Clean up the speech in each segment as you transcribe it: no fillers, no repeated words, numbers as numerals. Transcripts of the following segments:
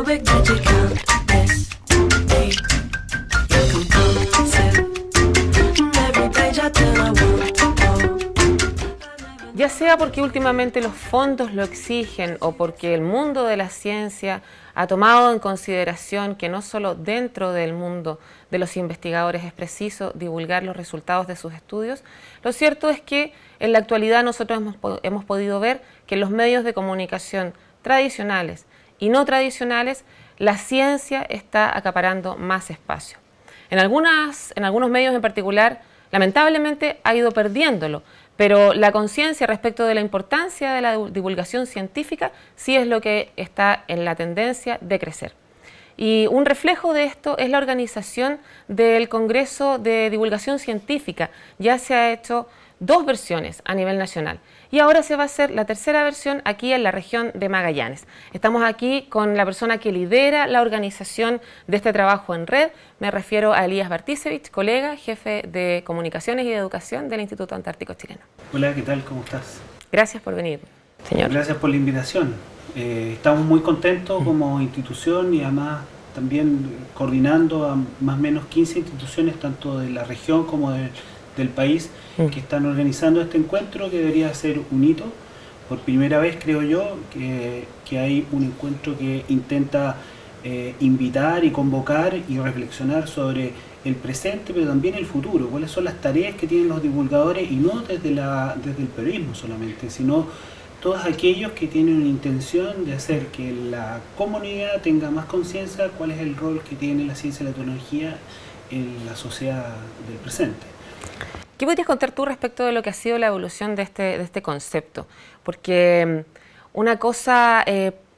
big magic count this deep. You're compulsive. Every page I turn I want to go. Ya sea porque últimamente los fondos lo exigen o porque el mundo de la ciencia ha tomado en consideración que no solo dentro del mundo de los investigadores es preciso divulgar los resultados de sus estudios, lo cierto es que en la actualidad nosotros hemos podido ver que en los medios de comunicación tradicionales y no tradicionales la ciencia está acaparando más espacio. En algunos medios en particular, lamentablemente ha ido perdiéndolo, pero la conciencia respecto de la importancia de la divulgación científica sí es lo que está en la tendencia de crecer. Y un reflejo de esto es la organización del Congreso de Divulgación Científica. Ya se ha hecho 2 versiones a nivel nacional y ahora se va a hacer la tercera versión aquí en la región de Magallanes. Estamos aquí con la persona que lidera la organización de este trabajo en red. Me refiero a Elías Bartisevich, colega, jefe de Comunicaciones y de Educación del Instituto Antártico Chileno. Hola, ¿qué tal? ¿Cómo estás? Gracias por venir, señor. Gracias por la invitación. Estamos muy contentos como institución y además también coordinando a más o menos 15 instituciones, tanto de la región como del país, que están organizando este encuentro que debería ser un hito. Por primera vez creo yo que hay un encuentro que intenta invitar y convocar y reflexionar sobre el presente pero también el futuro, cuáles son las tareas que tienen los divulgadores y no desde el periodismo solamente, sino todos aquellos que tienen una intención de hacer que la comunidad tenga más conciencia cuál es el rol que tiene la ciencia y la tecnología en la sociedad del presente. ¿Qué podrías contar tú respecto de lo que ha sido la evolución de este concepto? Porque una cosa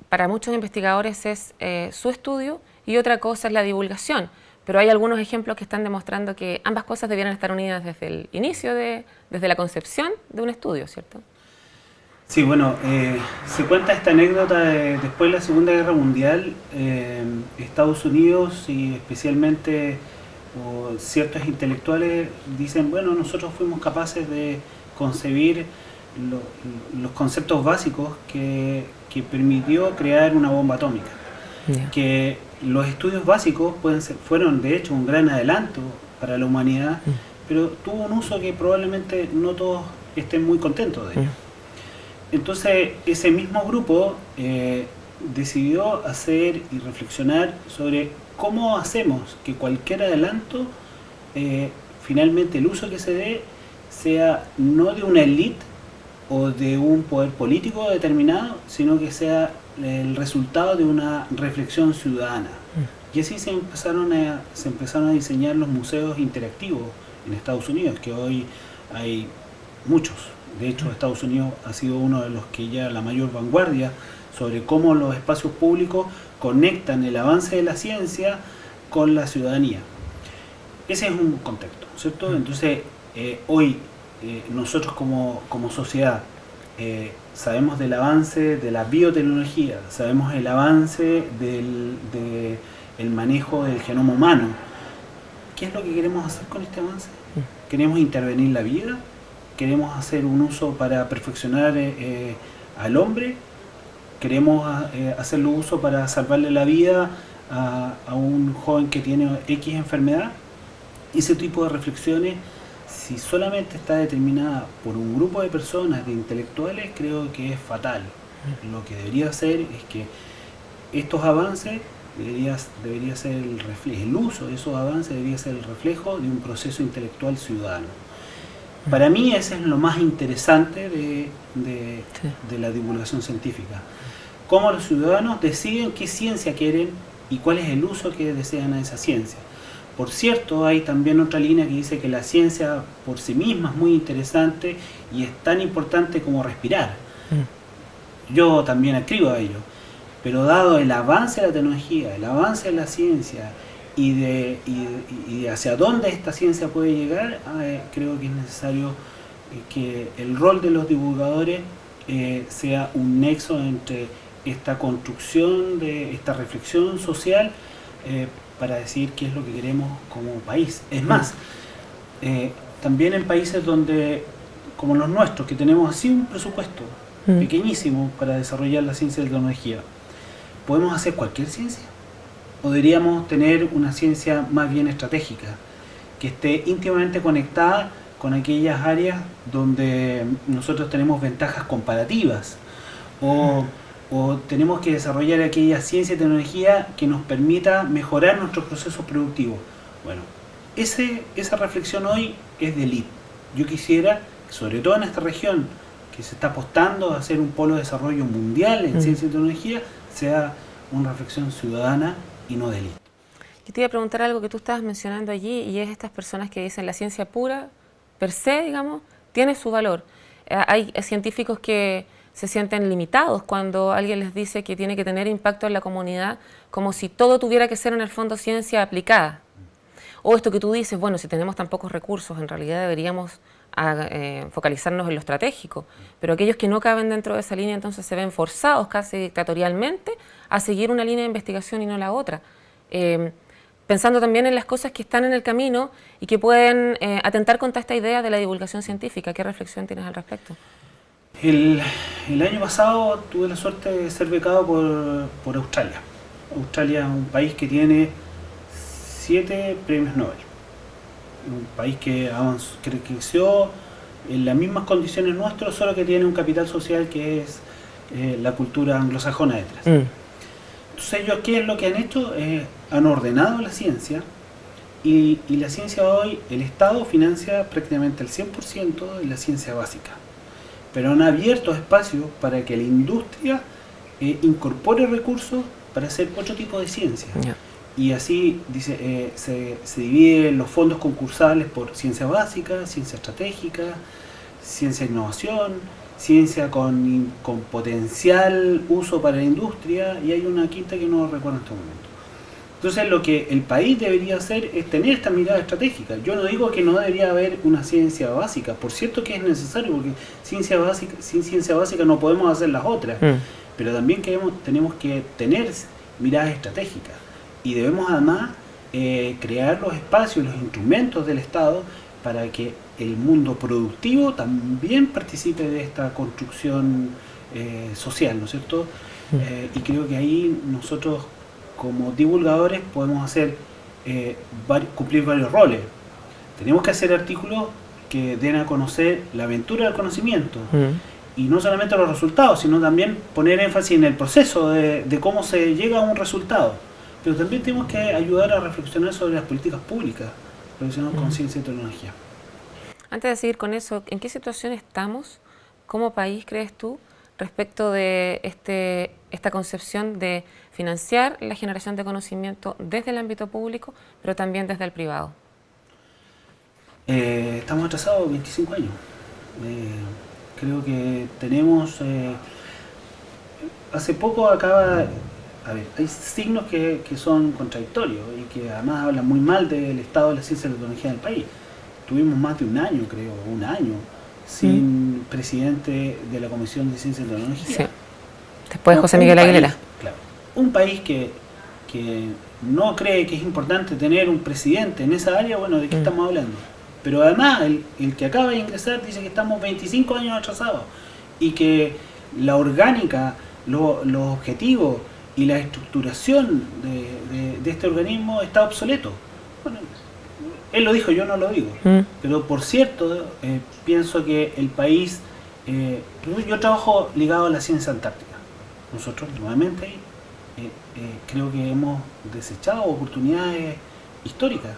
para muchos investigadores es su estudio y otra cosa es la divulgación, pero hay algunos ejemplos que están demostrando que ambas cosas debieran estar unidas desde el inicio, desde la concepción de un estudio, ¿cierto? Sí, bueno, se cuenta esta anécdota después de la Segunda Guerra Mundial, Estados Unidos y especialmente ciertos intelectuales dicen, bueno, nosotros fuimos capaces de concebir los conceptos básicos que permitió crear una bomba atómica. Yeah. Que los estudios básicos fueron de hecho un gran adelanto para la humanidad, pero tuvo un uso que probablemente no todos estén muy contentos de ello. Entonces ese mismo grupo decidió hacer y reflexionar sobre cómo hacemos que cualquier adelanto, finalmente el uso que se dé, sea no de una élite o de un poder político determinado, sino que sea el resultado de una reflexión ciudadana. Y así se empezaron a diseñar los museos interactivos en Estados Unidos, que hoy hay muchos. De hecho, Estados Unidos ha sido uno de los que lleva la mayor vanguardia sobre cómo los espacios públicos conectan el avance de la ciencia con la ciudadanía. Ese es un contexto, ¿cierto? Entonces, hoy nosotros como sociedad sabemos del avance de la biotecnología, sabemos el avance del manejo del genoma humano. ¿Qué es lo que queremos hacer con este avance? ¿Queremos intervenir la vida? ¿Queremos hacer un uso para perfeccionar al hombre? ¿Queremos hacerlo uso para salvarle la vida a un joven que tiene X enfermedad? Ese tipo de reflexiones, si solamente está determinada por un grupo de personas, de intelectuales, creo que es fatal. Lo que debería hacer es que estos avances debería ser el reflejo, el uso de esos avances debería ser el reflejo de un proceso intelectual ciudadano. Para mí ese es lo más interesante de la divulgación científica. Cómo los ciudadanos deciden qué ciencia quieren y cuál es el uso que desean a esa ciencia. Por cierto, hay también otra línea que dice que la ciencia por sí misma es muy interesante y es tan importante como respirar. Yo también escribo a ello. Pero dado el avance de la tecnología, el avance de la ciencia y de hacia dónde esta ciencia puede llegar, creo que es necesario que el rol de los divulgadores sea un nexo entre esta construcción, de esta reflexión social, para decir qué es lo que queremos como país. Es más, también en países donde, como los nuestros, que tenemos así un presupuesto pequeñísimo para desarrollar la ciencia y la tecnología, ¿podemos hacer cualquier ciencia? ¿O deberíamos tener una ciencia más bien estratégica, que esté íntimamente conectada con aquellas áreas donde nosotros tenemos ventajas comparativas? ¿O tenemos que desarrollar aquella ciencia y tecnología que nos permita mejorar nuestros procesos productivos? Bueno, esa reflexión hoy es de élite. Yo quisiera, sobre todo en esta región, que se está apostando a ser un polo de desarrollo mundial en ciencia y tecnología, sea una reflexión ciudadana y no de élite. Yo te iba a preguntar algo que tú estabas mencionando allí, y es estas personas que dicen la ciencia pura, per se, digamos, tiene su valor. Hay científicos que se sienten limitados cuando alguien les dice que tiene que tener impacto en la comunidad, como si todo tuviera que ser en el fondo ciencia aplicada. O esto que tú dices, bueno, si tenemos tan pocos recursos, en realidad deberíamos focalizarnos en lo estratégico, pero aquellos que no caben dentro de esa línea entonces se ven forzados casi dictatorialmente a seguir una línea de investigación y no la otra. Pensando también en las cosas que están en el camino y que pueden atentar contra esta idea de la divulgación científica. ¿Qué reflexión tienes al respecto? El año pasado tuve la suerte de ser becado por Australia. Australia es un país que tiene 7 premios Nobel. Un país que creció en las mismas condiciones nuestras, solo que tiene un capital social que es la cultura anglosajona detrás. Entonces ellos, ¿qué es lo que han hecho? Han ordenado la ciencia y la ciencia hoy, el Estado financia prácticamente el 100% de la ciencia básica. Pero han abierto espacios para que la industria incorpore recursos para hacer otro tipo de ciencia. Yeah. Y así dice, se dividen los fondos concursables por ciencia básica, ciencia estratégica, ciencia de innovación, ciencia con potencial uso para la industria, y hay una quinta que no recuerdo en este momento. Entonces lo que el país debería hacer es tener esta mirada estratégica. Yo no digo que no debería haber una ciencia básica, por cierto que es necesario, porque sin ciencia básica no podemos hacer las otras, pero también tenemos que tener miradas estratégicas, y debemos además crear los espacios, los instrumentos del Estado para que el mundo productivo también participe de esta construcción social, ¿no es cierto? Y creo que ahí nosotros como divulgadores podemos hacer cumplir varios roles. Tenemos que hacer artículos que den a conocer la aventura del conocimiento, y no solamente los resultados, sino también poner énfasis en el proceso de cómo se llega a un resultado. Pero también tenemos que ayudar a reflexionar sobre las políticas públicas relacionadas con ciencia y tecnología. Antes de seguir con eso, ¿en qué situación estamos como país, crees tú, respecto de esta concepción de financiar la generación de conocimiento desde el ámbito público, pero también desde el privado? Estamos atrasados 25 años. Creo que tenemos... hace poco acaba... A ver, hay signos que son contradictorios y que además hablan muy mal del estado de la ciencia y la tecnología del país. Tuvimos más de un año sin presidente de la Comisión de Ciencia y Tecnología. Sí. Después de José Miguel Aguilera. Claro, un país que no cree que es importante tener un presidente en esa área, bueno, ¿de qué estamos hablando? Pero además, el que acaba de ingresar dice que estamos 25 años atrasados y que la orgánica, los objetivos y la estructuración de este organismo está obsoleto. Bueno, él lo dijo, yo no lo digo. Pero por cierto, pienso que el país... yo trabajo ligado a la ciencia antártica. Nosotros, nuevamente, creo que hemos desechado oportunidades históricas.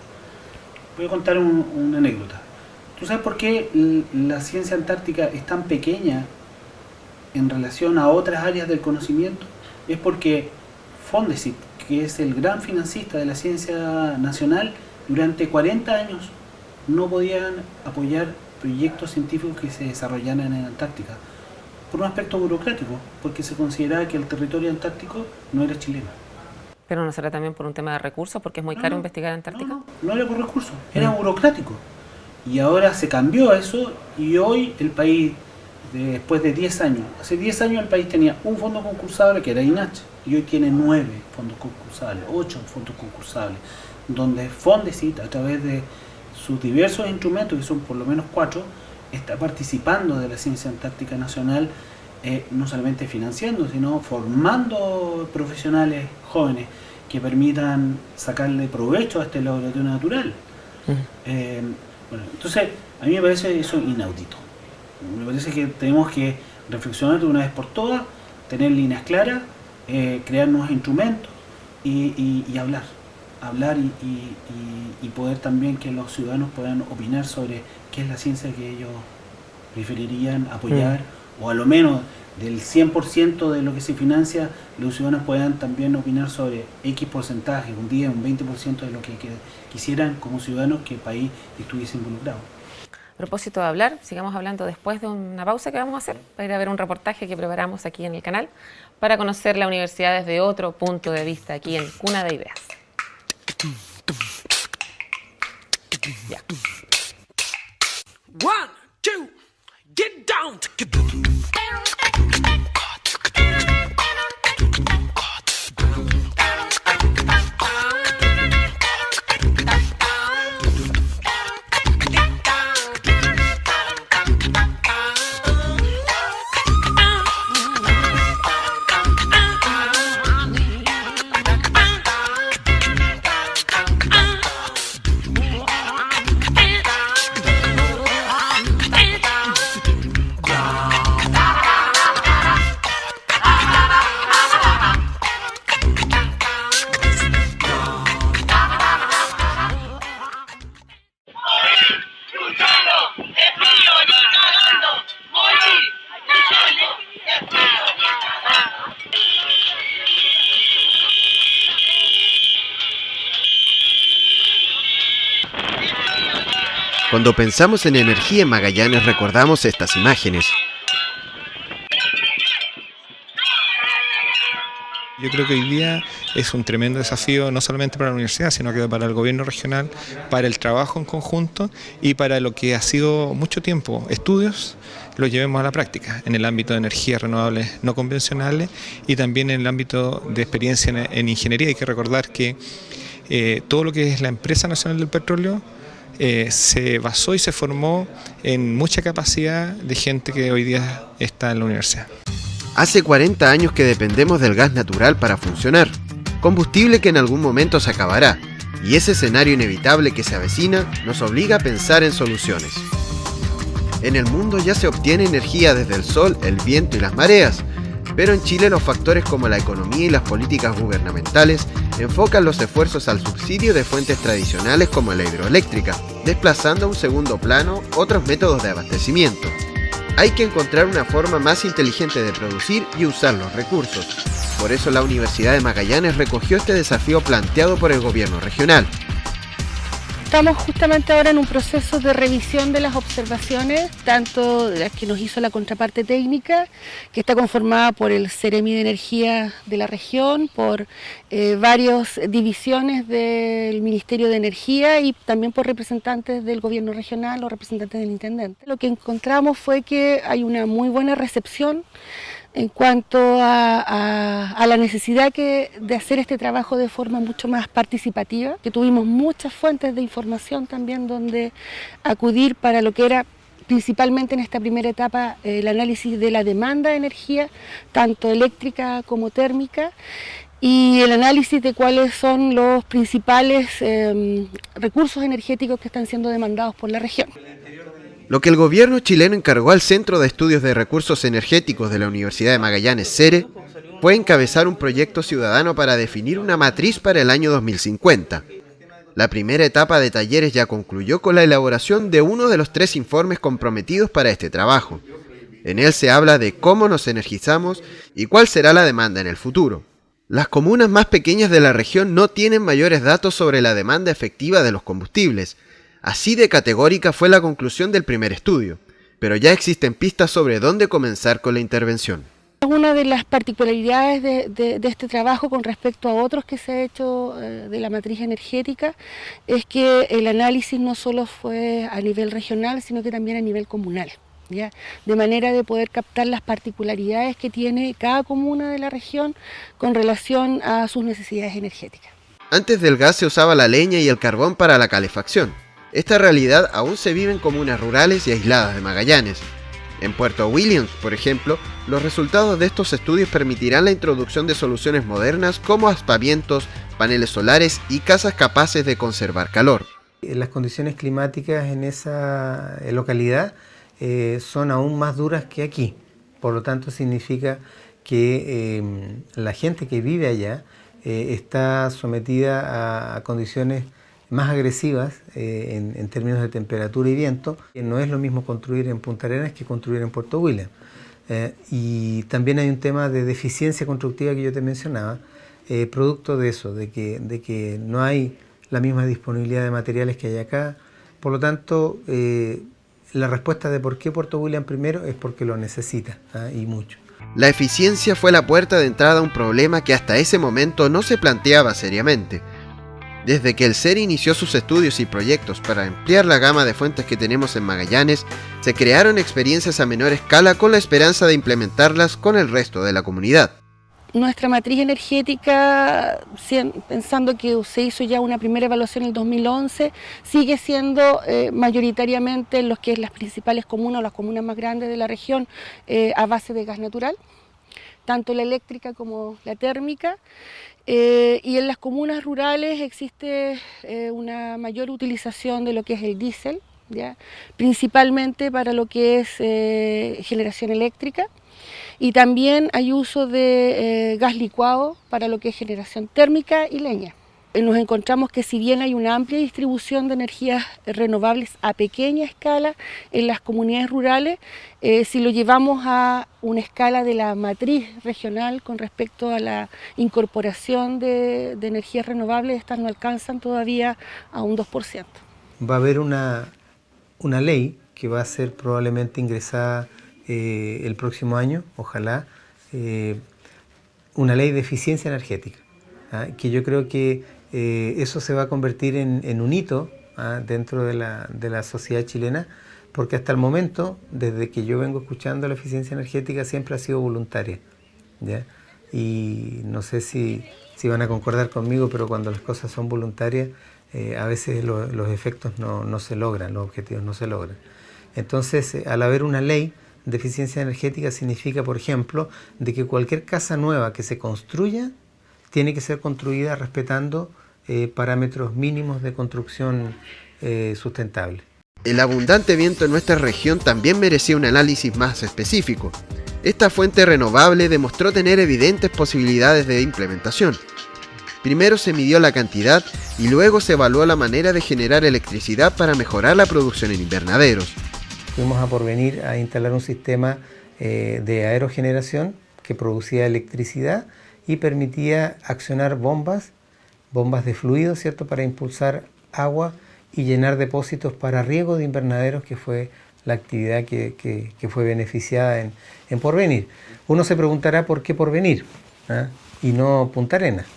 Voy a contar una anécdota. ¿Tú sabes por qué la ciencia antártica es tan pequeña en relación a otras áreas del conocimiento? Es porque Fondesit, que es el gran financista de la ciencia nacional, durante 40 años no podían apoyar proyectos científicos que se desarrollaran en Antártica por un aspecto burocrático, porque se consideraba que el territorio antártico no era chileno. ¿Pero no será también por un tema de recursos, porque es muy caro investigar Antártica? No era por recursos, era burocrático. Y ahora se cambió eso, y hoy el país, después de 10 años, hace 10 años el país tenía un fondo concursable que era INACH, y hoy tiene 9 fondos concursables, 8 fondos concursables, donde Fondesit, a través de sus diversos instrumentos, que son por lo menos 4, está participando de la ciencia antártica nacional no solamente financiando, sino formando profesionales jóvenes que permitan sacarle provecho a este laboratorio natural. Bueno, entonces, a mí me parece eso inaudito. Me parece que tenemos que reflexionar de una vez por todas, tener líneas claras, crear nuevos instrumentos y hablar y poder también que los ciudadanos puedan opinar sobre qué es la ciencia que ellos preferirían apoyar, o a lo menos del 100% de lo que se financia, los ciudadanos puedan también opinar sobre X porcentaje, un 10, un 20% de lo que quisieran como ciudadanos que el país estuviese involucrado. A propósito de hablar, sigamos hablando después de una pausa que vamos a hacer para ir a ver un reportaje que preparamos aquí en el canal para conocer la universidad desde otro punto de vista, aquí en Cuna de Ideas. Ya. 1, 2, get down. Cuando pensamos en energía en Magallanes recordamos estas imágenes. Yo creo que hoy día es un tremendo desafío no solamente para la universidad, sino que para el gobierno regional, para el trabajo en conjunto y para lo que ha sido mucho tiempo estudios, lo llevemos a la práctica en el ámbito de energías renovables no convencionales y también en el ámbito de experiencia en ingeniería. Hay que recordar que todo lo que es la Empresa Nacional del Petróleo se basó y se formó en mucha capacidad de gente que hoy día está en la universidad. Hace 40 años que dependemos del gas natural para funcionar, combustible que en algún momento se acabará, y ese escenario inevitable que se avecina nos obliga a pensar en soluciones. En el mundo ya se obtiene energía desde el sol, el viento y las mareas, pero en Chile los factores como la economía y las políticas gubernamentales enfocan los esfuerzos al subsidio de fuentes tradicionales como la hidroeléctrica, desplazando a un segundo plano otros métodos de abastecimiento. Hay que encontrar una forma más inteligente de producir y usar los recursos. Por eso la Universidad de Magallanes recogió este desafío planteado por el gobierno regional. Estamos justamente ahora en un proceso de revisión de las observaciones, tanto de las que nos hizo la contraparte técnica, que está conformada por el Ceremi de Energía de la región, por varias divisiones del Ministerio de Energía y también por representantes del gobierno regional o representantes del intendente. Lo que encontramos fue que hay una muy buena recepción en cuanto a la necesidad de hacer este trabajo de forma mucho más participativa, que tuvimos muchas fuentes de información también donde acudir para lo que era principalmente en esta primera etapa el análisis de la demanda de energía, tanto eléctrica como térmica, y el análisis de cuáles son los principales recursos energéticos que están siendo demandados por la región. Lo que el gobierno chileno encargó al Centro de Estudios de Recursos Energéticos de la Universidad de Magallanes, CERE, fue encabezar un proyecto ciudadano para definir una matriz para el año 2050. La primera etapa de talleres ya concluyó con la elaboración de uno de los 3 informes comprometidos para este trabajo. En él se habla de cómo nos energizamos y cuál será la demanda en el futuro. Las comunas más pequeñas de la región no tienen mayores datos sobre la demanda efectiva de los combustibles. Así de categórica fue la conclusión del primer estudio, pero ya existen pistas sobre dónde comenzar con la intervención. Una de las particularidades de este trabajo con respecto a otros que se ha hecho de la matriz energética es que el análisis no solo fue a nivel regional, sino que también a nivel comunal, ¿ya? De manera de poder captar las particularidades que tiene cada comuna de la región con relación a sus necesidades energéticas. Antes del gas se usaba la leña y el carbón para la calefacción. Esta realidad aún se vive en comunas rurales y aisladas de Magallanes. En Puerto Williams, por ejemplo, los resultados de estos estudios permitirán la introducción de soluciones modernas como aspavientos, paneles solares y casas capaces de conservar calor. Las condiciones climáticas en esa localidad son aún más duras que aquí, por lo tanto significa que la gente que vive allá está sometida a condiciones más agresivas en términos de temperatura y viento. No es lo mismo construir en Punta Arenas que construir en Puerto Williams. Y también hay un tema de deficiencia constructiva que yo te mencionaba, producto de eso, de que no hay la misma disponibilidad de materiales que hay acá. Por lo tanto, la respuesta de por qué Puerto Williams primero es porque lo necesita, y mucho. La eficiencia fue la puerta de entrada a un problema que hasta ese momento no se planteaba seriamente. Desde que el CERI inició sus estudios y proyectos para ampliar la gama de fuentes que tenemos en Magallanes, se crearon experiencias a menor escala con la esperanza de implementarlas con el resto de la comunidad. Nuestra matriz energética, pensando que se hizo ya una primera evaluación en el 2011, sigue siendo mayoritariamente en los que es las principales comunas o las comunas más grandes de la región a base de gas natural, tanto la eléctrica como la térmica. Y en las comunas rurales existe una mayor utilización de lo que es el diésel, ¿ya? Principalmente para lo que es generación eléctrica, y también hay uso de gas licuado para lo que es generación térmica y leña. Nos encontramos que si bien hay una amplia distribución de energías renovables a pequeña escala en las comunidades rurales, si lo llevamos a una escala de la matriz regional con respecto a la incorporación de energías renovables, estas no alcanzan todavía a un 2%. Va a haber una ley que va a ser probablemente ingresada el próximo año, ojalá, una ley de eficiencia energética, que yo creo que eso se va a convertir en un hito dentro de la sociedad chilena, porque hasta el momento, desde que yo vengo escuchando la eficiencia energética, siempre ha sido voluntaria, ¿ya? Y no sé si van a concordar conmigo, pero cuando las cosas son voluntarias, a veces los efectos no se logran, los objetivos no se logran. Entonces, al haber una ley de eficiencia energética, significa, por ejemplo, de que cualquier casa nueva que se construya tiene que ser construida respetando parámetros mínimos de construcción sustentable. El abundante viento en nuestra región también merecía un análisis más específico. Esta fuente renovable demostró tener evidentes posibilidades de implementación. Primero se midió la cantidad y luego se evaluó la manera de generar electricidad para mejorar la producción en invernaderos. Fuimos a Porvenir a instalar un sistema de aerogeneración que producía electricidad y permitía accionar bombas de fluido, ¿cierto?, para impulsar agua y llenar depósitos para riego de invernaderos, que fue la actividad que fue beneficiada en Porvenir. Uno se preguntará por qué Porvenir, y no Punta Arenas.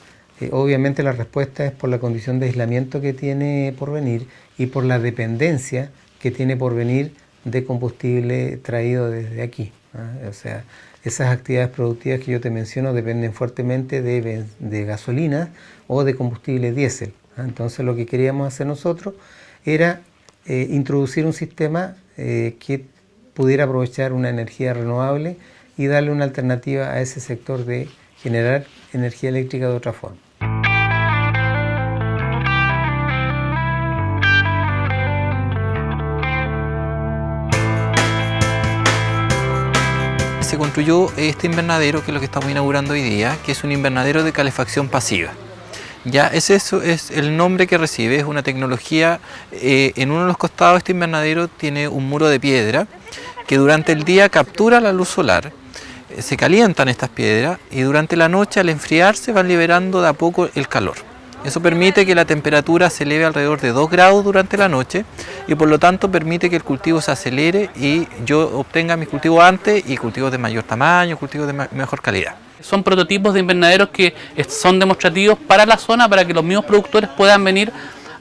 Obviamente la respuesta es por la condición de aislamiento que tiene Porvenir y por la dependencia que tiene Porvenir de combustible traído desde aquí. O sea, esas actividades productivas que yo te menciono dependen fuertemente de gasolinas o de combustible diésel. Entonces lo que queríamos hacer nosotros era introducir un sistema que pudiera aprovechar una energía renovable y darle una alternativa a ese sector de generar energía eléctrica de otra forma. Se construyó este invernadero, que es lo que estamos inaugurando hoy día, que es un invernadero de calefacción pasiva. Ya eso es el nombre que recibe, es una tecnología. En uno de los costados de este invernadero tiene un muro de piedra que durante el día captura la luz solar, se calientan estas piedras y durante la noche, al enfriarse, van liberando de a poco el calor. Eso permite que la temperatura se eleve alrededor de 2 grados durante la noche y por lo tanto permite que el cultivo se acelere y yo obtenga mis cultivos antes y cultivos de mayor tamaño, cultivos de mejor calidad. Son prototipos de invernaderos que son demostrativos para la zona, para que los mismos productores puedan venir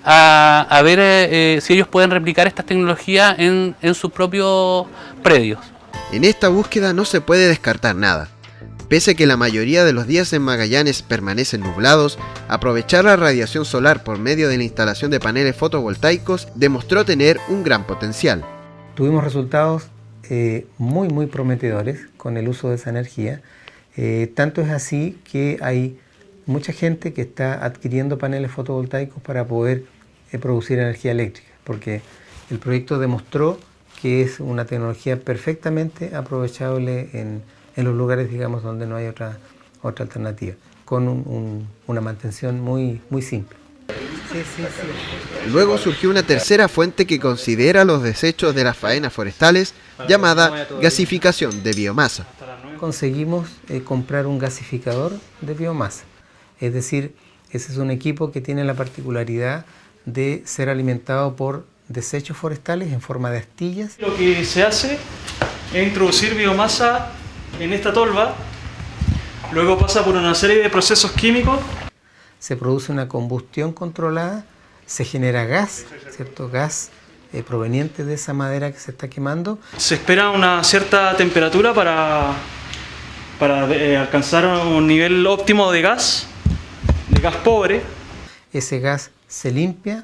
a ver si ellos pueden replicar estas tecnologías en sus propios predios. En esta búsqueda no se puede descartar nada. Pese a que la mayoría de los días en Magallanes permanecen nublados, aprovechar la radiación solar por medio de la instalación de paneles fotovoltaicos demostró tener un gran potencial. Tuvimos resultados muy prometedores con el uso de esa energía. Tanto es así que hay mucha gente que está adquiriendo paneles fotovoltaicos para poder producir energía eléctrica, porque el proyecto demostró que es una tecnología perfectamente aprovechable en los lugares, digamos, donde no hay otra alternativa, con una mantención muy simple. Luego surgió una tercera fuente que considera los desechos de las faenas forestales, llamada gasificación de biomasa. Conseguimos comprar un gasificador de biomasa, es decir, ese es un equipo que tiene la particularidad de ser alimentado por desechos forestales en forma de astillas. Lo que se hace es introducir biomasa en esta tolva, luego pasa por una serie de procesos químicos. Se produce una combustión controlada, se genera gas, ¿cierto? Gas proveniente de esa madera que se está quemando. Se espera una cierta temperatura para alcanzar un nivel óptimo de gas pobre. Ese gas se limpia,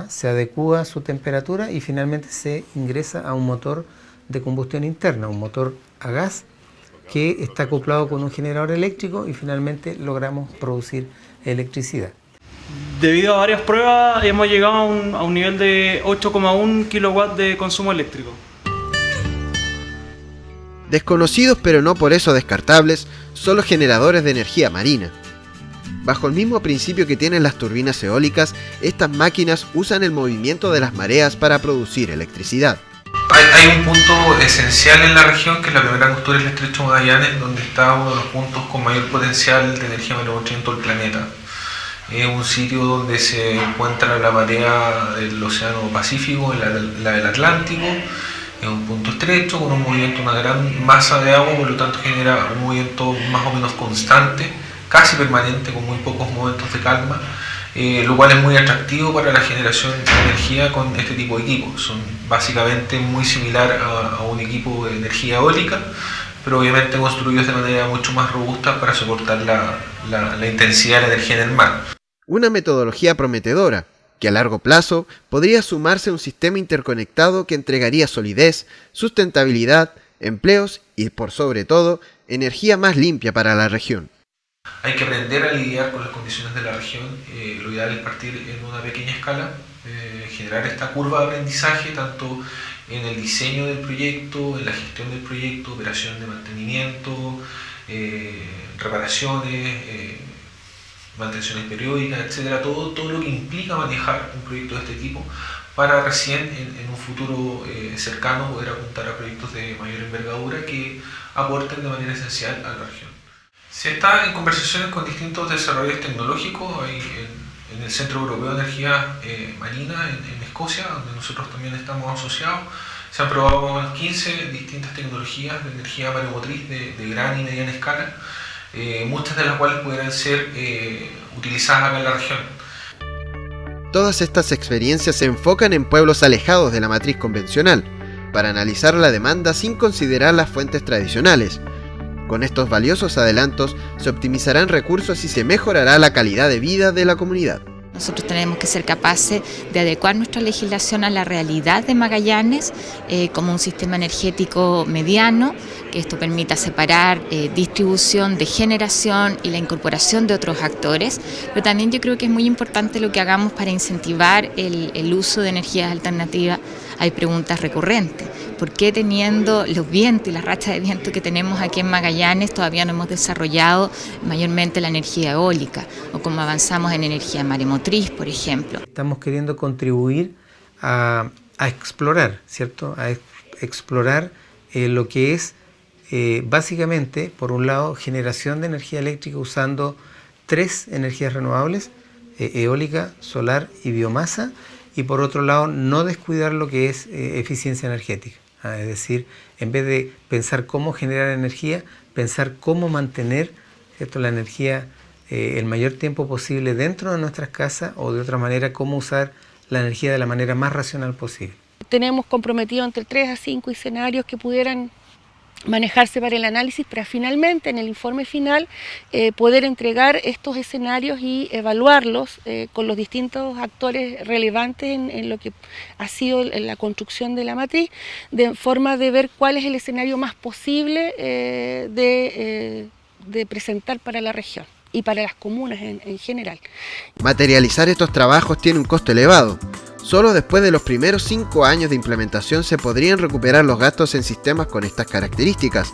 se adecúa a su temperatura y finalmente se ingresa a un motor de combustión interna, un motor a gas que está acoplado con un generador eléctrico y finalmente logramos producir electricidad. Debido a varias pruebas hemos llegado a un nivel de 8,1 kilowatts de consumo eléctrico. Desconocidos pero no por eso descartables son los generadores de energía marina. Bajo el mismo principio que tienen las turbinas eólicas, estas máquinas usan el movimiento de las mareas para producir electricidad. Hay un punto esencial en la región, que es la primera angostura del Estrecho de Magallanes, donde está uno de los puntos con mayor potencial de energía maremotriz en todo el planeta. Es un sitio donde se encuentra la marea del Océano Pacífico, la del Atlántico. Es un punto estrecho con un movimiento, una gran masa de agua, por lo tanto genera un movimiento más o menos constante, casi permanente, con muy pocos momentos de calma, lo cual es muy atractivo para la generación de energía con este tipo de equipos. Son básicamente muy similar a un equipo de energía eólica, pero obviamente construidos de manera mucho más robusta para soportar la intensidad de la energía en el mar. Una metodología prometedora, que a largo plazo podría sumarse a un sistema interconectado que entregaría solidez, sustentabilidad, empleos y, por sobre todo, energía más limpia para la región. Hay que aprender a lidiar con las condiciones de la región. Lo ideal es partir en una pequeña escala, generar esta curva de aprendizaje tanto en el diseño del proyecto, en la gestión del proyecto, operación de mantenimiento, reparaciones, mantenciones periódicas, etcétera, todo lo que implica manejar un proyecto de este tipo para recién en un futuro cercano poder apuntar a proyectos de mayor envergadura que aporten de manera esencial a la región. Se está en conversaciones con distintos desarrolladores tecnológicos. En el Centro Europeo de Energía Marina en Escocia, donde nosotros también estamos asociados, se han probado 15 distintas tecnologías de energía maremotriz de gran y mediana escala, muchas de las cuales pudieran ser utilizadas acá en la región. Todas estas experiencias se enfocan en pueblos alejados de la matriz convencional, para analizar la demanda sin considerar las fuentes tradicionales. Con estos valiosos adelantos se optimizarán recursos y se mejorará la calidad de vida de la comunidad. Nosotros tenemos que ser capaces de adecuar nuestra legislación a la realidad de Magallanes como un sistema energético mediano, que esto permita separar distribución de generación y la incorporación de otros actores, pero también yo creo que es muy importante lo que hagamos para incentivar el uso de energías alternativas. Hay preguntas recurrentes. ¿Por qué teniendo los vientos y las rachas de viento que tenemos aquí en Magallanes todavía no hemos desarrollado mayormente la energía eólica? O cómo avanzamos en energía maremotriz, por ejemplo. Estamos queriendo contribuir a explorar, ¿cierto? A explorar lo que es básicamente, por un lado, generación de energía eléctrica usando 3 energías renovables, eólica, solar y biomasa, y por otro lado no descuidar lo que es eficiencia energética. Es decir, en vez de pensar cómo generar energía, pensar cómo mantener, ¿cierto?, la energía el mayor tiempo posible dentro de nuestras casas, o de otra manera cómo usar la energía de la manera más racional posible. Tenemos comprometido entre 3 a 5 escenarios que pudieran manejarse para el análisis, para finalmente en el informe final poder entregar estos escenarios y evaluarlos con los distintos actores relevantes en lo que ha sido la construcción de la matriz, de forma de ver cuál es el escenario más posible de presentar para la región y para las comunas en general. Materializar estos trabajos tiene un costo elevado. Solo después de los primeros 5 años de implementación se podrían recuperar los gastos en sistemas con estas características,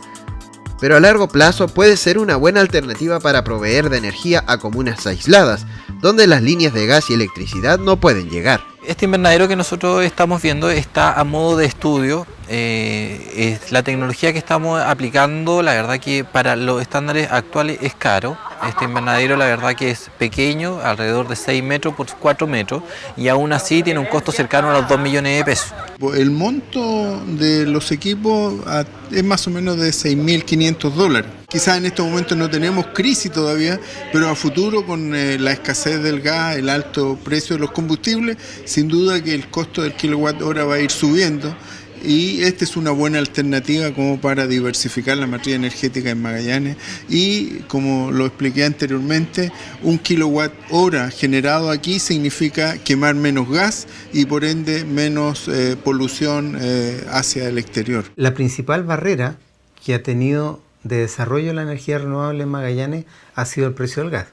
pero a largo plazo puede ser una buena alternativa para proveer de energía a comunas aisladas, donde las líneas de gas y electricidad no pueden llegar. Este invernadero que nosotros estamos viendo está a modo de estudio. Es la tecnología que estamos aplicando, la verdad que para los estándares actuales es caro. Este invernadero la verdad que es pequeño, alrededor de 6 metros por 4 metros, y aún así tiene un costo cercano a los 2 millones de pesos. El monto de los equipos es más o menos de $6.500. Quizás en estos momentos no tenemos crisis todavía, pero a futuro con la escasez del gas, el alto precio de los combustibles, sin duda que el costo del kilowatt hora va a ir subiendo. Y esta es una buena alternativa como para diversificar la matriz energética en Magallanes y, como lo expliqué anteriormente, 1 kilowatt hora generado aquí significa quemar menos gas y por ende menos polución hacia el exterior. La principal barrera que ha tenido de desarrollo de la energía renovable en Magallanes ha sido el precio del gas.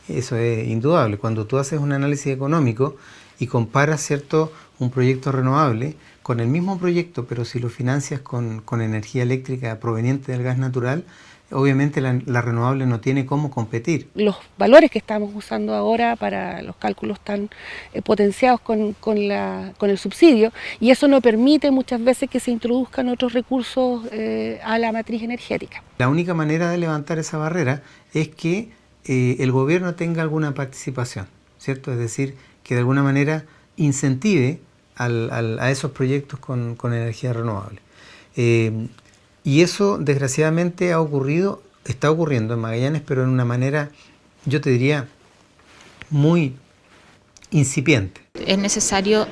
Eso es indudable. Cuando tú haces un análisis económico y comparas, ¿cierto?, un proyecto renovable con el mismo proyecto, pero si lo financias con energía eléctrica proveniente del gas natural, obviamente la renovable no tiene cómo competir. Los valores que estamos usando ahora para los cálculos tan potenciados con el subsidio, y eso no permite muchas veces que se introduzcan otros recursos a la matriz energética. La única manera de levantar esa barrera es que el gobierno tenga alguna participación, ¿cierto? Es decir, que de alguna manera incentive a esos proyectos con energía renovable. Y eso desgraciadamente está ocurriendo en Magallanes, pero en una manera, yo te diría, muy incipiente. Es necesario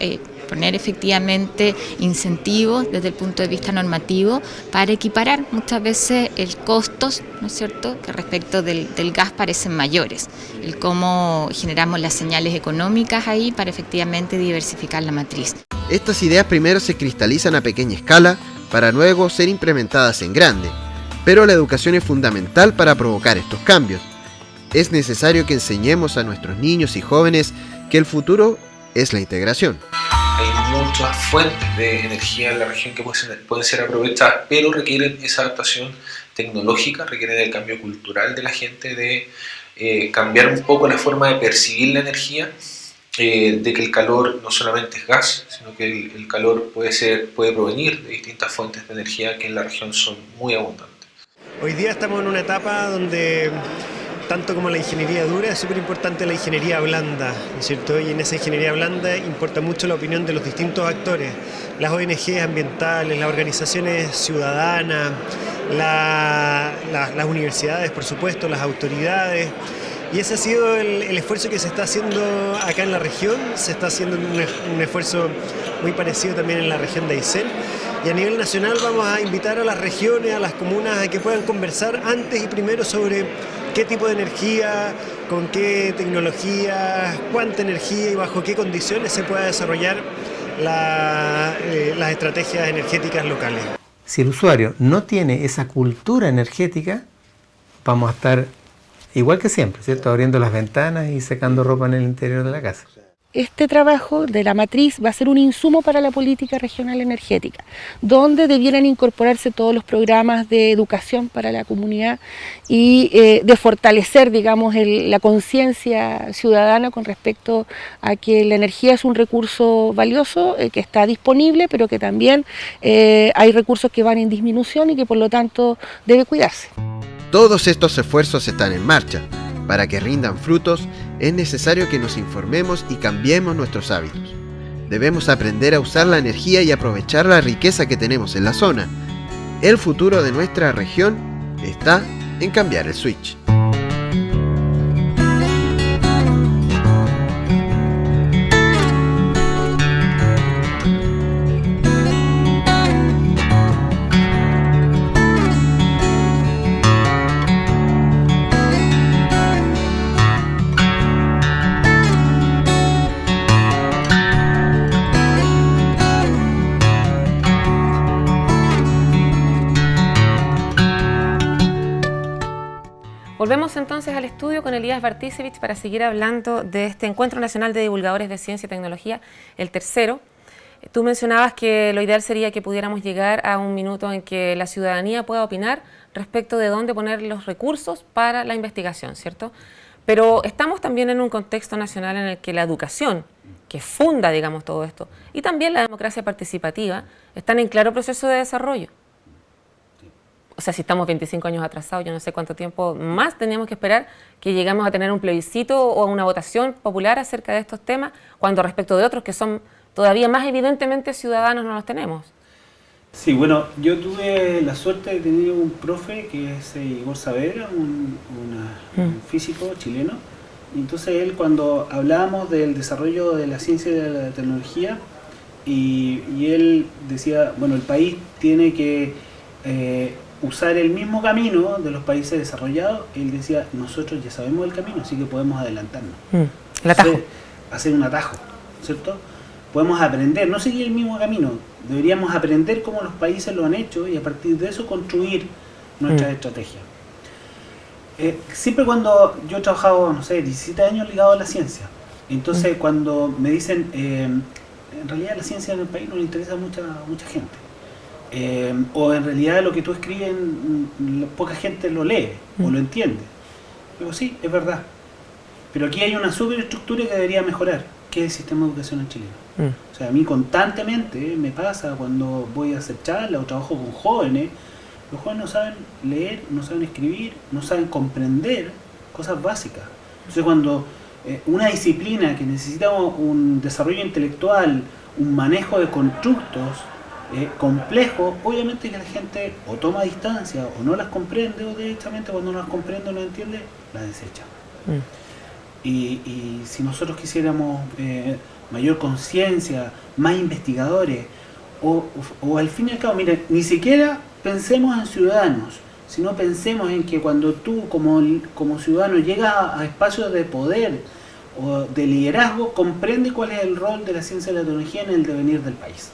poner efectivamente incentivos desde el punto de vista normativo para equiparar muchas veces el costos, ¿no es cierto?, que respecto del gas parecen mayores. El cómo generamos las señales económicas ahí para efectivamente diversificar la matriz. Estas ideas primero se cristalizan a pequeña escala para luego ser implementadas en grande, pero la educación es fundamental para provocar estos cambios. Es necesario que enseñemos a nuestros niños y jóvenes que el futuro es la integración. Hay muchas fuentes de energía en la región que pueden ser aprovechadas, pero requieren esa adaptación tecnológica, requieren el cambio cultural de la gente, de cambiar un poco la forma de percibir la energía, de que el calor no solamente es gas, sino que el calor puede provenir de distintas fuentes de energía que en la región son muy abundantes. Hoy día estamos en una etapa donde tanto como la ingeniería dura, es súper importante la ingeniería blanda, ¿no es cierto? Y en esa ingeniería blanda importa mucho la opinión de los distintos actores, las ONG ambientales, las organizaciones ciudadanas, las universidades, por supuesto, las autoridades. Y ese ha sido el esfuerzo que se está haciendo acá en la región. Se está haciendo un esfuerzo muy parecido también en la región de Aysén. Y a nivel nacional vamos a invitar a las regiones, a las comunas, a que puedan conversar antes y primero sobre qué tipo de energía, con qué tecnología, cuánta energía y bajo qué condiciones se pueda desarrollar las estrategias energéticas locales. Si el usuario no tiene esa cultura energética, vamos a estar igual que siempre, ¿cierto?, abriendo las ventanas y secando ropa en el interior de la casa. Este trabajo de la matriz va a ser un insumo para la política regional energética, donde debieran incorporarse todos los programas de educación para la comunidad y de fortalecer, digamos, la conciencia ciudadana con respecto a que la energía es un recurso valioso que está disponible, pero que también hay recursos que van en disminución y que por lo tanto debe cuidarse. Todos estos esfuerzos están en marcha. Para que rindan frutos, es necesario que nos informemos y cambiemos nuestros hábitos. Debemos aprender a usar la energía y aprovechar la riqueza que tenemos en la zona. El futuro de nuestra región está en cambiar el switch. Volvemos entonces al estudio con Elías Bartisevich para seguir hablando de este Encuentro Nacional de Divulgadores de Ciencia y Tecnología, el tercero. Tú mencionabas que lo ideal sería que pudiéramos llegar a un minuto en que la ciudadanía pueda opinar respecto de dónde poner los recursos para la investigación, ¿cierto? Pero estamos también en un contexto nacional en el que la educación, que funda, digamos, todo esto, y también la democracia participativa, están en claro proceso de desarrollo. O sea, si estamos 25 años atrasados, yo no sé cuánto tiempo más teníamos que esperar que lleguemos a tener un plebiscito o una votación popular acerca de estos temas, cuando respecto de otros que son todavía más evidentemente ciudadanos no los tenemos. Sí, bueno, yo tuve la suerte de tener un profe que es Igor Saavedra, un físico chileno, y entonces él, cuando hablábamos del desarrollo de la ciencia y de la tecnología, y él decía, bueno, el país tiene que usar el mismo camino de los países desarrollados. Él decía, nosotros ya sabemos el camino, así que podemos adelantarnos. El atajo. Hacer un atajo, ¿cierto? Podemos aprender, no seguir el mismo camino, deberíamos aprender cómo los países lo han hecho y a partir de eso construir nuestras estrategias. Siempre cuando yo he trabajado, no sé, 17 años ligado a la ciencia, entonces cuando me dicen, en realidad la ciencia en el país no le interesa a mucha gente. O en realidad lo que tú escribes poca gente lo lee o lo entiende. Digo, sí, es verdad, pero aquí hay una superestructura que debería mejorar, que es el sistema de educación en Chile. O sea, a mí constantemente me pasa cuando voy a hacer charlas o trabajo con jóvenes, los jóvenes no saben leer, no saben escribir, no saben comprender cosas básicas. Entonces cuando una disciplina que necesita un desarrollo intelectual, un manejo de constructos complejo, obviamente que la gente o toma distancia o no las comprende, o directamente cuando no las comprende o no entiende, las desecha. Y si nosotros quisiéramos mayor conciencia, más investigadores, o al fin y al cabo, miren, ni siquiera pensemos en ciudadanos, sino pensemos en que cuando tú como ciudadano llegas a espacios de poder o de liderazgo, comprende cuál es el rol de la ciencia y la tecnología en el devenir del país.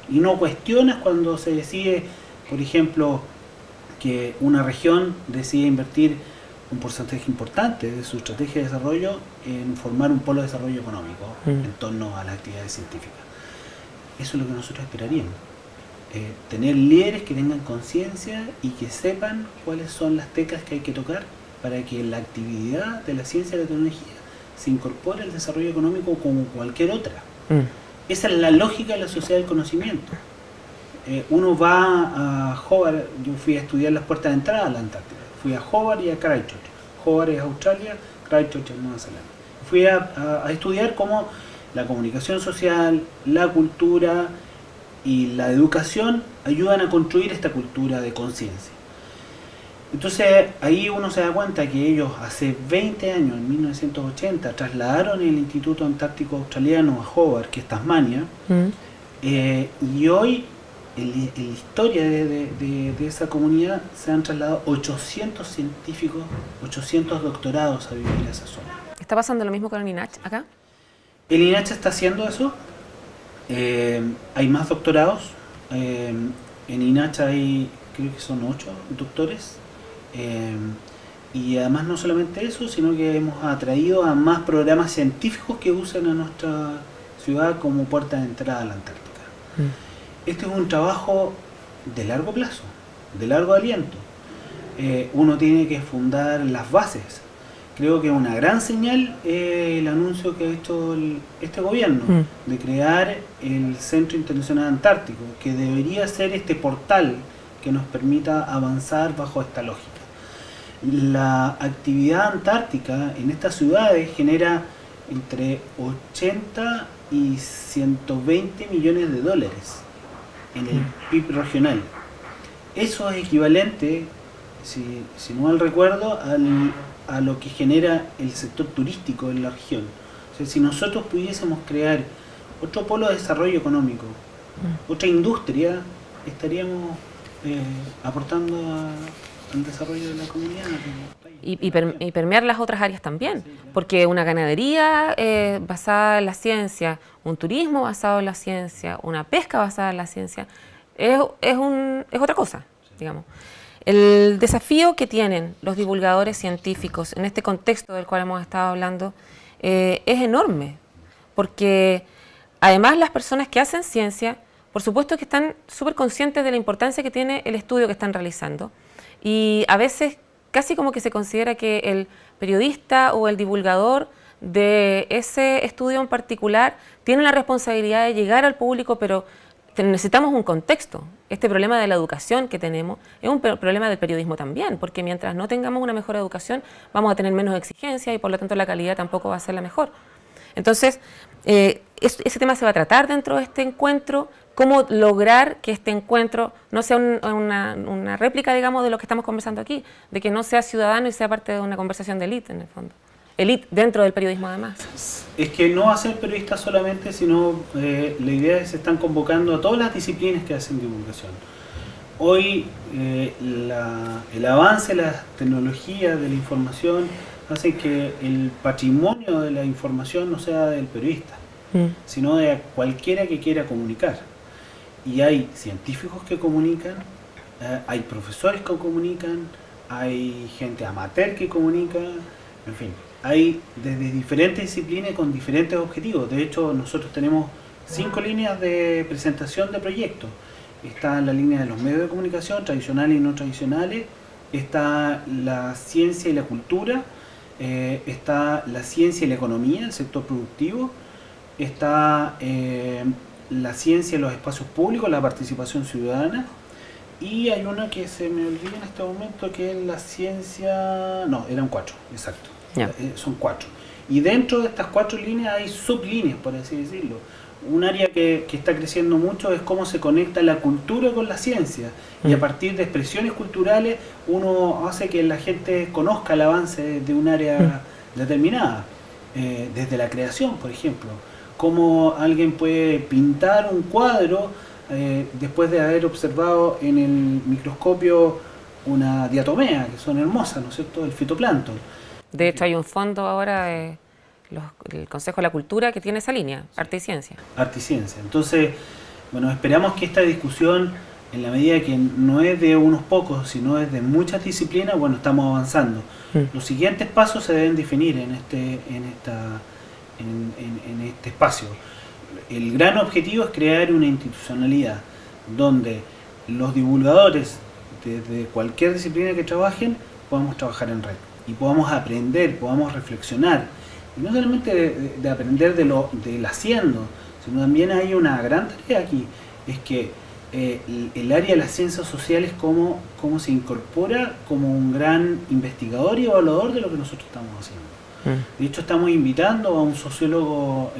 Y no cuestionas cuando se decide, por ejemplo, que una región decide invertir un porcentaje importante de su estrategia de desarrollo en formar un polo de desarrollo económico en torno a las actividades científicas. Eso es lo que nosotros esperaríamos. Tener líderes que tengan conciencia y que sepan cuáles son las teclas que hay que tocar para que la actividad de la ciencia y la tecnología se incorpore al desarrollo económico como cualquier otra. Esa es la lógica de la sociedad del conocimiento. Uno va a Hobart, yo fui a estudiar las puertas de entrada a la Antártida. Fui a Hobart y a Christchurch. Hobart es Australia, Christchurch es Nueva Zelanda. Fui a estudiar cómo la comunicación social, la cultura y la educación ayudan a construir esta cultura de conciencia. Entonces ahí uno se da cuenta que ellos hace 20 años, en 1980, trasladaron el Instituto Antártico Australiano a Hobart, que es Tasmania, y hoy en la historia de esa comunidad se han trasladado 800 científicos, 800 doctorados a vivir a esa zona. ¿Está pasando lo mismo con el INACH acá? El INACH está haciendo eso. Hay más doctorados. En INACH hay, creo que son 8 doctores. Y además no solamente eso, sino que hemos atraído a más programas científicos que usan a nuestra ciudad como puerta de entrada a la Antártica. Este es un trabajo de largo plazo, de largo aliento. Uno tiene que fundar las bases. Creo que una gran señal el anuncio que ha hecho este gobierno de crear el Centro Internacional Antártico, que debería ser este portal que nos permita avanzar bajo esta lógica. La actividad antártica en estas ciudades genera entre 80 y 120 millones de dólares en el PIB regional. Eso es equivalente, si no mal recuerdo, a lo que genera el sector turístico en la región. O sea, si nosotros pudiésemos crear otro polo de desarrollo económico, otra industria, estaríamos aportando al desarrollo de la comunidad. Y permear las otras áreas también, porque una ganadería basada en la ciencia, un turismo basado en la ciencia, una pesca basada en la ciencia, es otra cosa, digamos. El desafío que tienen los divulgadores científicos en este contexto del cual hemos estado hablando es enorme, porque además las personas que hacen ciencia, por supuesto que están súper conscientes de la importancia que tiene el estudio que están realizando, y a veces casi como que se considera que el periodista o el divulgador de ese estudio en particular tiene la responsabilidad de llegar al público, pero necesitamos un contexto. Este problema de la educación que tenemos es un problema del periodismo también, porque mientras no tengamos una mejor educación vamos a tener menos exigencia y por lo tanto la calidad tampoco va a ser la mejor. Entonces, ese tema se va a tratar dentro de este encuentro, cómo lograr que este encuentro no sea una réplica, digamos, de lo que estamos conversando aquí, de que no sea ciudadano y sea parte de una conversación de élite, en el fondo. Élite dentro del periodismo, además. Es que no va a ser periodista solamente, sino la idea es que se están convocando a todas las disciplinas que hacen divulgación. Hoy el avance de las tecnologías de la información hace que el patrimonio de la información no sea del periodista, sino de cualquiera que quiera comunicar. Y hay científicos que comunican, hay profesores que comunican, hay gente amateur que comunica, en fin. Hay desde diferentes disciplinas con diferentes objetivos. De hecho, nosotros tenemos 5 líneas de presentación de proyectos. Está la línea de los medios de comunicación, tradicionales y no tradicionales. Está la ciencia y la cultura. Está la ciencia y la economía, el sector productivo. Está la ciencia y los espacios públicos, la participación ciudadana. Y hay una que se me olvida en este momento, que es la ciencia... No, eran 4, exacto. Son 4. Y dentro de estas 4 líneas hay sublíneas, por así decirlo. Un área que está creciendo mucho es cómo se conecta la cultura con la ciencia. Y a partir de expresiones culturales uno hace que la gente conozca el avance de un área determinada. Desde la creación, por ejemplo. Cómo alguien puede pintar un cuadro después de haber observado en el microscopio una diatomea, que son hermosas, ¿no es cierto?, el fitoplancton. De hecho, hay un fondo ahora del Consejo de la Cultura que tiene esa línea, Arte y Ciencia. Arte y Ciencia. Entonces, bueno, esperamos que esta discusión, en la medida que no es de unos pocos, sino es de muchas disciplinas, bueno, estamos avanzando. Los siguientes pasos se deben definir en este espacio. El gran objetivo es crear una institucionalidad donde los divulgadores, desde cualquier disciplina que trabajen, podamos trabajar en red. Y podamos aprender, podamos reflexionar. Y no solamente de aprender del haciendo, sino también hay una gran tarea aquí, es que el área de las ciencias sociales cómo se incorpora como un gran investigador y evaluador de lo que nosotros estamos haciendo. De hecho, estamos invitando a un sociólogo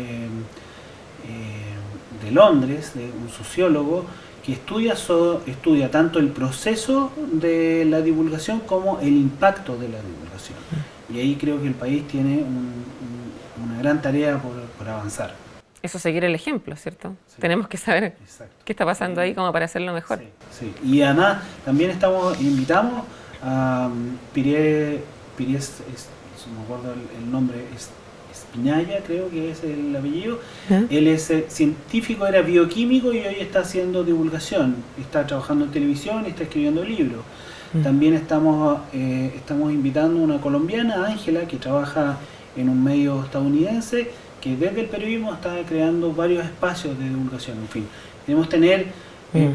de Londres, un sociólogo, que estudia tanto el proceso de la divulgación como el impacto de la divulgación. Y ahí creo que el país tiene una gran tarea por avanzar. Eso, seguir el ejemplo, ¿cierto? Sí. Tenemos que saber qué está pasando ahí como para hacerlo mejor. Sí. Y además también invitamos a Pires, no me acuerdo el nombre, Espinalla, creo que es el apellido. Él es científico, era bioquímico y hoy está haciendo divulgación, está trabajando en televisión y está escribiendo libros. También estamos invitando a una colombiana, Ángela, que trabaja en un medio estadounidense, que desde el periodismo está creando varios espacios de divulgación. En fin, queremos tener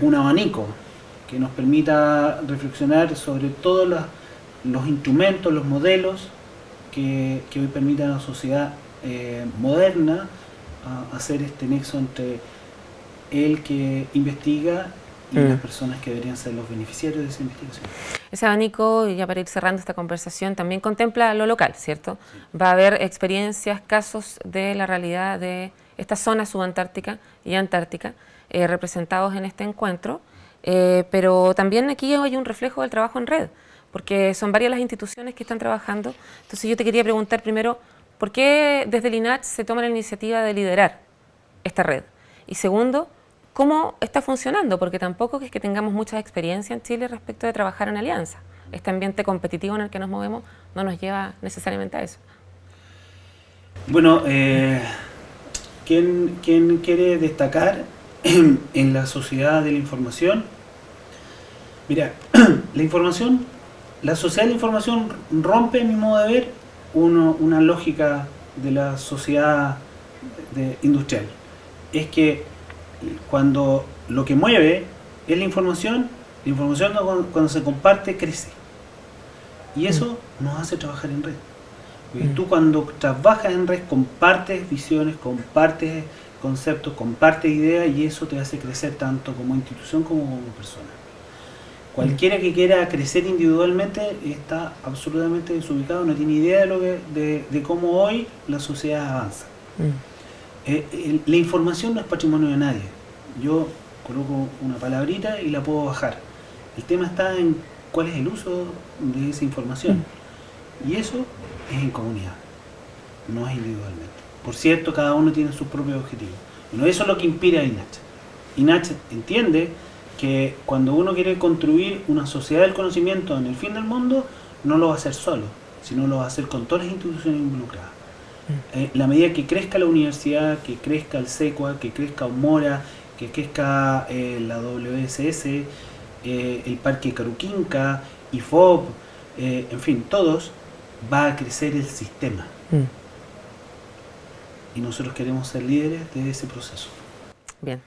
un abanico que nos permita reflexionar sobre todos los instrumentos, los modelos que hoy permitan a la sociedad moderna hacer este nexo entre el que investiga y las personas que deberían ser los beneficiarios de esa investigación. Ese abanico, ya para ir cerrando esta conversación, también contempla lo local, ¿cierto? Sí. Va a haber experiencias, casos de la realidad de esta zona subantártica y antártica representados en este encuentro, pero también aquí hay un reflejo del trabajo en red, porque son varias las instituciones que están trabajando. Entonces yo te quería preguntar primero, ¿por qué desde el INACH se toma la iniciativa de liderar esta red? Y segundo, ¿cómo está funcionando? Porque tampoco es que tengamos mucha experiencia en Chile respecto de trabajar en alianza. Este ambiente competitivo en el que nos movemos no nos lleva necesariamente a eso. Bueno, ¿quién quiere destacar en la sociedad de la información? Mira, la sociedad de la información rompe, a mi modo de ver, una lógica de la sociedad industrial. Es que cuando lo que mueve es la información cuando se comparte crece. Y eso nos hace trabajar en red. Porque tú cuando trabajas en red compartes visiones, compartes conceptos, compartes ideas, y eso te hace crecer tanto como institución como persona. Cualquiera que quiera crecer individualmente está absolutamente desubicado, no tiene idea de cómo hoy la sociedad avanza. La información no es patrimonio de nadie. Yo coloco una palabrita y la puedo bajar. El tema está en cuál es el uso de esa información. Y eso es en comunidad, no es individualmente. Por cierto, cada uno tiene sus propios objetivos. Bueno, eso es lo que inspira a INACH. INACH entiende que cuando uno quiere construir una sociedad del conocimiento en el fin del mundo, no lo va a hacer solo, sino lo va a hacer con todas las instituciones involucradas. La medida que crezca la universidad, que crezca el SECUA, que crezca Omora, que crezca la WSS, el Parque Caruquinca, IFOP, en fin, todos, va a crecer el sistema. Y nosotros queremos ser líderes de ese proceso. Bien.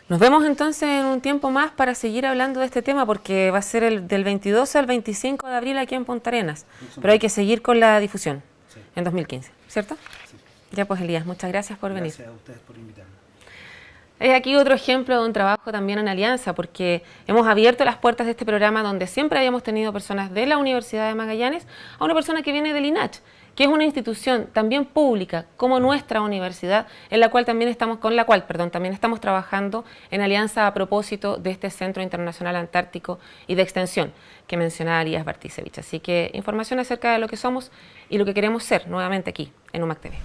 Nos vemos entonces en un tiempo más para seguir hablando de este tema, porque va a ser del 22 al 25 de abril aquí en Punta Arenas. Pero hay que seguir con la difusión en 2015, ¿cierto? Sí. Ya pues, Elías, muchas gracias por venir. Gracias a ustedes por invitarme. Es aquí otro ejemplo de un trabajo también en alianza, porque hemos abierto las puertas de este programa donde siempre habíamos tenido personas de la Universidad de Magallanes a una persona que viene del INACH, que es una institución también pública como nuestra universidad, con la cual también estamos trabajando en alianza a propósito de este Centro Internacional Antártico y de Extensión que mencionaba Elías Bartisevich. Así que información acerca de lo que somos y lo que queremos ser nuevamente aquí en UMAC TV.